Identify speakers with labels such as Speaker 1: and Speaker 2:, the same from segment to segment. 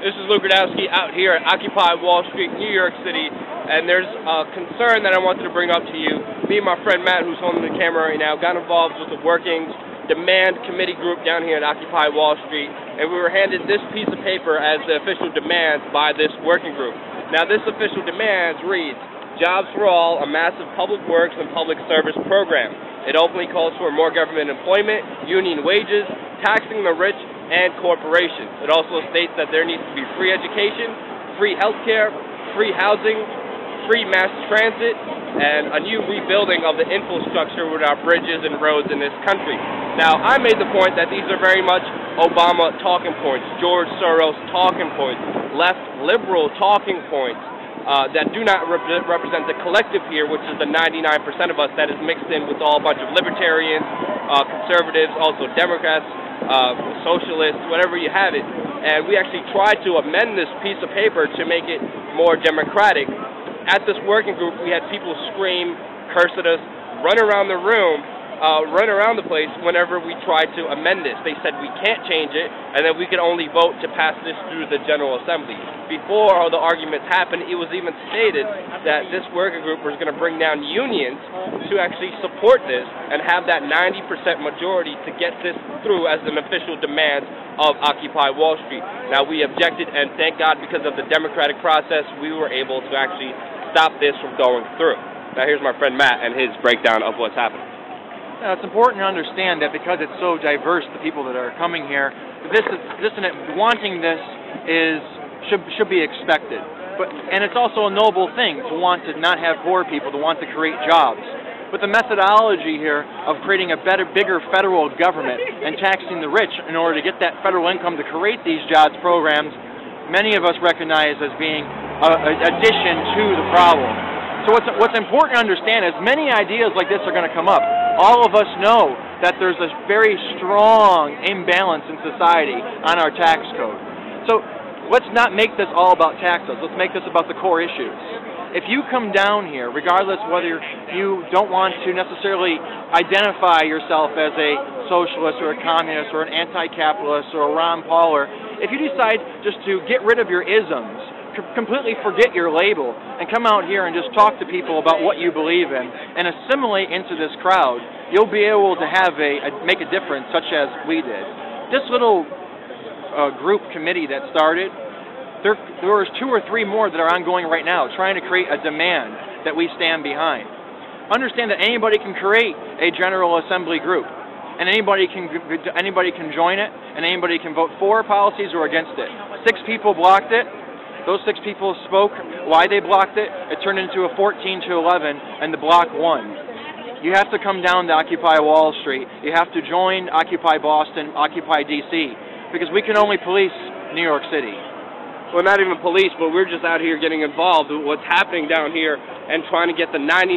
Speaker 1: This is Luke Gradowski out here at Occupy Wall Street, New York City, and there's a concern that I wanted to bring up to you. Me and my friend Matt, who's holding the camera right now, got involved with the Working Demand Committee group down here at Occupy Wall Street, and we were handed this piece of paper as the official demands by this working group. Now, this official demands reads, Jobs for All, a massive public works and public service program. It openly calls for more government employment, union wages, taxing the rich, and corporations. It also states that there needs to be free education, free healthcare, free housing, free mass transit, and a new rebuilding of the infrastructure with our bridges and roads in this country. Now, I made the point that these are very much Obama talking points, George Soros talking points, left liberal talking points that do not represent the collective here, which is the 99% of us that is mixed in with all a bunch of libertarians, conservatives, also Democrats, socialists, whatever you have it. And we actually tried to amend this piece of paper to make it more democratic. At this working group, we had people scream, curse at us, run around the room, run around the place whenever we tried to amend this. They said we can't change it, and that we could only vote to pass this through the General Assembly. Before all the arguments happened, it was even stated that this working group was going to bring down unions to actually support this and have that 90% majority to get this through as an official demand of Occupy Wall Street. Now, we objected, and thank God, because of the democratic process, we were able to actually stop this from going through. Now, here's my friend Matt and his breakdown of what's happening.
Speaker 2: Now, it's important to understand that because it's so diverse, the people that are coming here, wanting this should be expected. And it's also a noble thing to want to not have poor people, to want to create jobs. But the methodology here of creating a bigger federal government and taxing the rich in order to get that federal income to create these jobs programs, many of us recognize as being an addition to the problem. So what's important to understand is many ideas like this are going to come up. All of us know that there's a very strong imbalance in society on our tax code. So let's not make this all about taxes. Let's make this about the core issues. If you come down here, regardless whether you don't want to necessarily identify yourself as a socialist or a communist or an anti-capitalist or a Ron Pauler, if you decide just to get rid of your isms, completely forget your label, and come out here and just talk to people about what you believe in and assimilate into this crowd, you'll be able to have make a difference such as we did. This little group committee that started, there was 2 or 3 more that are ongoing right now, trying to create a demand that we stand behind. Understand that anybody can create a General Assembly group, and anybody can join it, and anybody can vote for policies or against it. 6 people blocked it. Those 6 people spoke why they blocked it. It turned into a 14-11, and the block won. You have to come down to Occupy Wall Street. You have to join Occupy Boston, Occupy DC, because we can only police New York City.
Speaker 1: Well, not even police, but we're just out here getting involved with what's happening down here and trying to get the 99%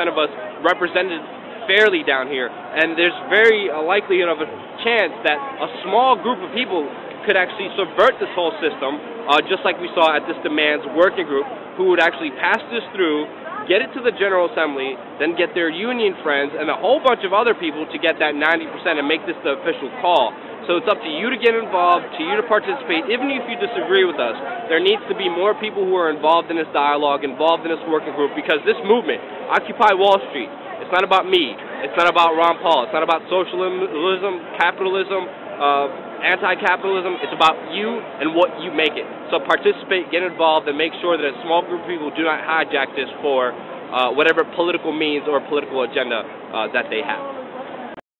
Speaker 1: of us represented fairly down here. And there's very likelihood of a chance that a small group of people could actually subvert this whole system, just like we saw at this demands working group, who would actually pass this through, get it to the General Assembly, then get their union friends and a whole bunch of other people to get that 90% and make this the official call. So it's up to you to get involved, to you to participate, even if you disagree with us. There needs to be more people who are involved in this dialogue, involved in this working group, because this movement, Occupy Wall Street, it's not about me, it's not about Ron Paul, it's not about socialism, capitalism, anti-capitalism. It's about you and what you make it. So participate, get involved, and make sure that a small group of people do not hijack this for whatever political means or political agenda that they have.